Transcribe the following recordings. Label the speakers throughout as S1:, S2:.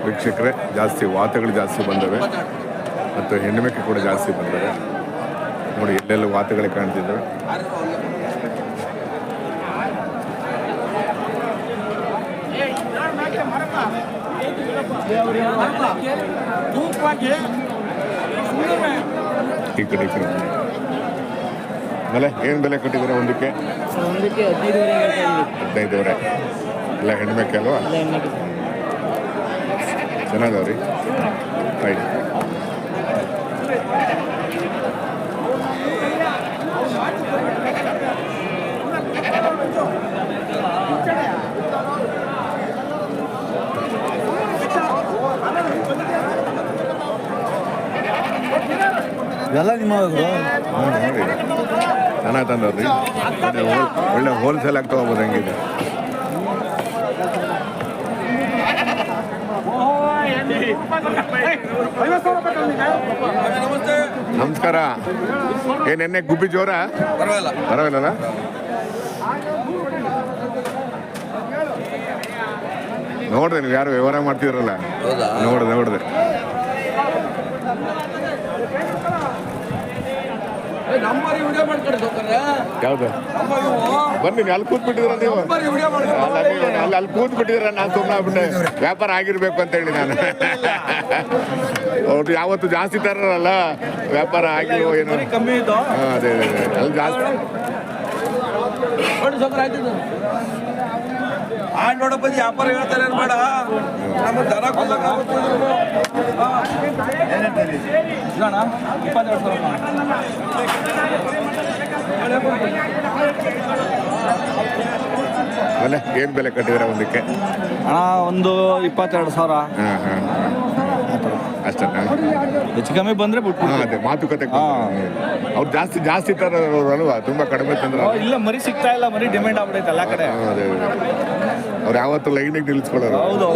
S1: ವೀಕ್ಷಕರೇ, ಜಾಸ್ತಿ ವಾತಗಳು ಜಾಸ್ತಿ ಬಂದವೆ ಮತ್ತು ಹೆಣ್ಣುಮೆಕ್ಕೆ ಕೂಡ ಜಾಸ್ತಿ ಬಂದವೆ. ನೋಡಿ, ಎಲ್ಲೆಲ್ಲ ವಾತಗಳೇ ಕಾಣ್ತಿದ್ದಾವೆ. ಈ ಕಡೆ ಆಮೇಲೆ ಏನು ಬೆಲೆ ಕೊಟ್ಟಿದ್ದೀರಾ ಒಂದಕ್ಕೆ? 15,000. ಎಲ್ಲ ಹೆಣ್ಮೆಕ್ಕೆ ಅಲ್ವಾ? ಚೆನ್ನಾಗವ್ರಿ. ರೈಟ್.
S2: ಎಲ್ಲ ನಿಮ್ಮ
S1: ನೋಡಿ, ಚೆನ್ನಾಗಿ ತಂದವ್ರಿ. ಒಳ್ಳೆ ಹೋಲ್ಸೇಲ್ ಆಗಿ ತಗೋಬೋದು. ಹಂಗಿದೆ. ನಮಸ್ಕಾರ. ಏನೆನ್ನೆ ಗುಬ್ಬಿ ಜೋರ? ಪರವಾಗಿಲ್ಲ. ನೋಡ್ದೆ ನೀವು ಯಾರು ವ್ಯವಹಾರ ಮಾಡ್ತಿದ್ರಲ್ಲ? ನೋಡ್ದೆ. ಯಾವ್ದು? ಬನ್ನಿ, ಅಲ್ಲಿ ಕೂತ್ಬಿಟ್ಟಿದ್ರ ನೀವು. ಅಲ್ಲಿ ಕೂತ್ಬಿಟ್ಟಿದ್ರ. ನಾನು ಸುಮ್ಮನೆ ಆಗ್ಬಿಟ್ಟೆ. ವ್ಯಾಪಾರ ಆಗಿರ್ಬೇಕು ಅಂತ ಹೇಳಿ ನಾನು. ಅವ್ರು ಯಾವತ್ತು ಜಾಸ್ತಿ ತರಲ್ಲ, ವ್ಯಾಪಾರ ಆಗಿರೋ ಏನೋ ಕಮ್ಮಿ. ಅದೇ ಅಲ್ಲಿ ಜಾಸ್ತಿ
S2: ನೋಡಪ್ಪ, ವ್ಯಾಪಾರ ಹೇಳ್ತಾರೆ ಬೇಡ. ನಮ್ಮ ದರ
S1: 22,000. ಏನ್ ಬೆಲೆ ಕಟ್ಟಿದ್ರೆ ಒಂದಕ್ಕೆ?
S2: ಒಂದು 22,000.
S1: ಅಷ್ಟೇ.
S2: ಹೆಚ್ಚು ಕಮ್ಮಿ ಬಂದ್ರೆ ಬಿಟ್ಟು.
S1: ಅದೇ ಮಾತುಕತೆ. ಅವ್ರು ಜಾಸ್ತಿ ತರೋರು ಅಲ್ವಾ? ತುಂಬಾ ಕಡಿಮೆ ತಂದ್ರೆ
S2: ಇಲ್ಲ, ಮರಿ ಸಿಗ್ತಾ ಇಲ್ಲ. ಮರಿ ಡಿಮ್ಯಾಂಡ್ ಆಗ್ಬಿಟ್ಟೈತೆ ಎಲ್ಲ ಕಡೆ.
S1: ಅದೇ ಅವ್ರು ಯಾವತ್ತು ಲೈನಿಗೆ ನಿಲ್ಸ್ಕೊಳ್ಳೋರು.
S2: ಹೌದು.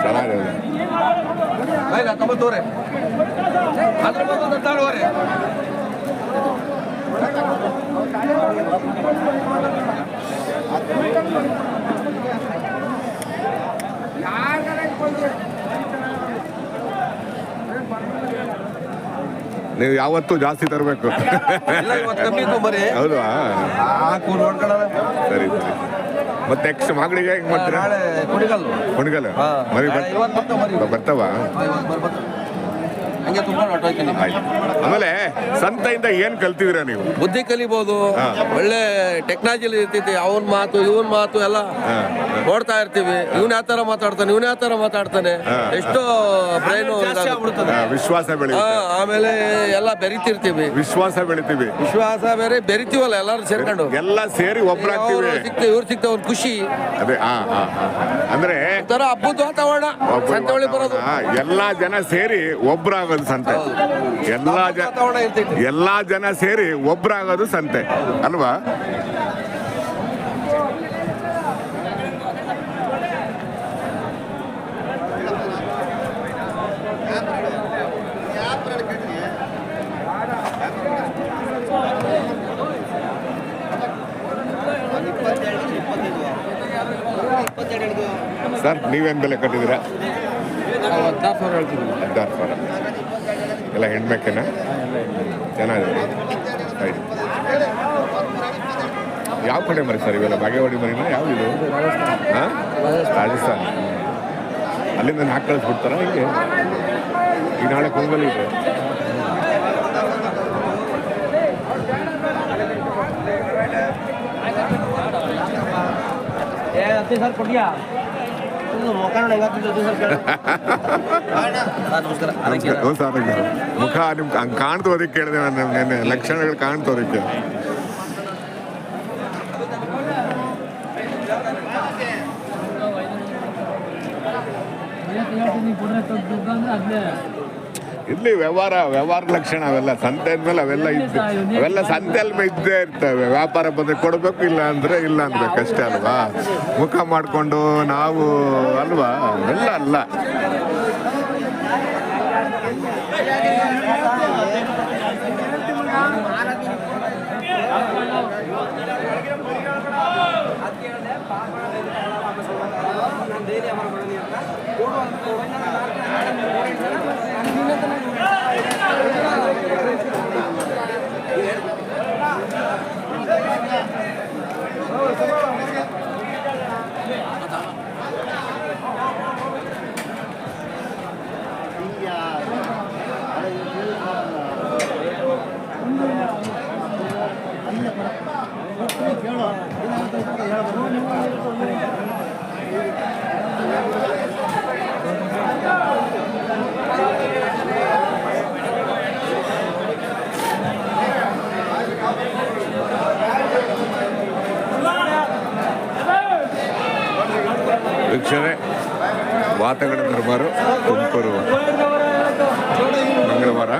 S1: ಚೆನ್ನಾಗಿದೆ. ನೀವು ಯಾವತ್ತೂ ಜಾಸ್ತಿ ತರಬೇಕು. ಹೌದಾ? ಸರಿ. ಮತ್ತೆ ನೆಕ್ಸ್ಟ್ ಮಗಳಿಗೆ ಹೆಂಗ್ ಮಾಡ್ತೀರಾ? ಕುಣಿಗಲ್ ಮರಿ ಬರ್ತಾವ? ಆಮೇಲೆ ಸಂತೆಯಿಂದ ಏನ್ ಕಲ್ತಿದ್ದೀರಾ ನೀವು?
S3: ಬುದ್ಧಿ ಕಲಿಬಹುದು. ಒಳ್ಳೆ ಟೆಕ್ನಾಲಜಿ ಇರ್ತೈತಿ. ಅವನ್ ಮಾತು ಇವನ್ ಮಾತು ಎಲ್ಲ ನೋಡ್ತಾ ಇರ್ತೀವಿ. ಇವನ್ ಯಾವ ತರ ಮಾತಾಡ್ತಾನೆ, ಇವನ್ ಯಾವ ತರ ಮಾತಾಡ್ತಾನೆ. ಎಷ್ಟೋ ಬ್ರೈನ್
S1: ವಿಶ್ವಾಸ ಬೆಳೆಯುತ್ತೆ.
S3: ಆಮೇಲೆ ಎಲ್ಲ ಬೆರಿತಿರ್ತೀವಿ.
S1: ವಿಶ್ವಾಸ
S3: ಬೇರೆ ಬೆರಿತೀವಲ್ಲ ಎಲ್ಲಾರು ಸೇರ್ಕೊಂಡು.
S1: ಎಲ್ಲ ಸೇರಿ ಒಬ್ಬರಾಗ್ತೀವಿ.
S3: ಇವ್ರು ಸಿಗ್ತಾವ ಒಂದು ಖುಷಿ.
S1: ಅದೇ ಅಂದ್ರೆ
S3: ತರ ಹಬ್ಬದ ವಾತಾವರಣ ಸಂತೆ ಬರೋದು.
S1: ಎಲ್ಲಾ ಜನ ಸೇರಿ ಒಬ್ರಾಗೋದು ಸಂತೆ. ಎಲ್ಲಾ ಜನ ಸೇರಿ ಒಬ್ರಾಗೋದು ಸಂತೆ ಅಲ್ವಾ? ಸರ್, ನೀವೇನು ಬೆಲೆ ಕಟ್ಟಿದ್ದೀರಾ?
S3: 16,000 ಹೇಳ್ತಿದ್ದೀವಿ.
S1: 16,000. ಎಲ್ಲ ಹೆಣ್ಮೆಕ್ಕೆನ? ಚೆನ್ನಾಗಿದೆ. ಆಯ್ತು. ಯಾವ ಕಡೆ ಮರಿ ಸರ್ ಇವೆಲ್ಲ? ಬಾಗೇವಾಡಿ ಮರಿನ? ಯಾವ್ದು? ಹಾಂ, ರಾಜಸ್ಥಾನ. ಅಲ್ಲಿಂದ ಹಾಕಿ ಕಳಿಸ್ಬಿಡ್ತಾರ ಹಿಂಗೆ? ಈಗ ನಾಳೆ ಕುಂಗಲ್ ಇದೆ. ನಮಸ್ಕಾರ. ಹ್ಞೂ ಸರ್, ಮುಖ ನಿಮ್ಗೆ ಹಂಗೆ ಕಾಣ್ತು ಅದಕ್ಕೆ ಕೇಳಿದೆ ನಾನು, ನೆನ್ನೆ ಲಕ್ಷಣಗಳು ಕಾಣ್ತು ಅದಕ್ಕೆ. ಇಲ್ಲಿ ವ್ಯವಹಾರ ಲಕ್ಷಣ ಅವೆಲ್ಲ ಸಂತೆ ಅಂದ್ಮೇಲೆ ಅವೆಲ್ಲ ಸಂತೆಯಲ್ಲಿ ಇದ್ದೇ ಇರ್ತವೆ. ವ್ಯಾಪಾರ ಬಂದ್ರೆ ಕೊಡಬೇಕು, ಇಲ್ಲ ಅಂದ್ರೆ ಇಲ್ಲ ಅನ್ಬೇಕಷ್ಟೇ ಅಲ್ವಾ. ಮುಖ ಮಾಡಿಕೊಂಡು ನಾವು ಅಲ್ವಾ, ಅವೆಲ್ಲ ಅಲ್ಲ. ವೀಕ್ಷಣೆ, ವಾತಗಡ ದರ್ಬಾರು ತುಮಕೂರು ಮಂಗಳವಾರ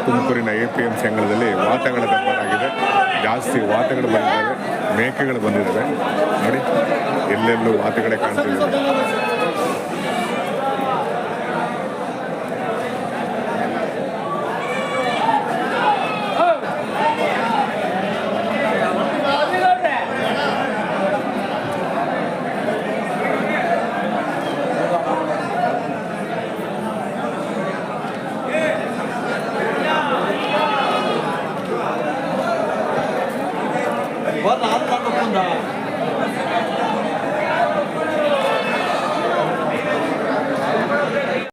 S1: ತುಮಕೂರಿನ APMC ಅಂಗಳದಲ್ಲಿ ವಾತಗಳ ದರ್ಬಾರ್ ಆಗಿದೆ. ಜಾಸ್ತಿ ವಾತಗಳು ಬಂದಿದ್ದಾವೆ, ಮೇಕೆಗಳು ಬಂದಿದ್ದಾವೆ. ನೋಡಿ, ಎಲ್ಲೆಲ್ಲೂ ವಾತಗಳೇ ಕಾಣ್ತಿದ್ದಾವೆ.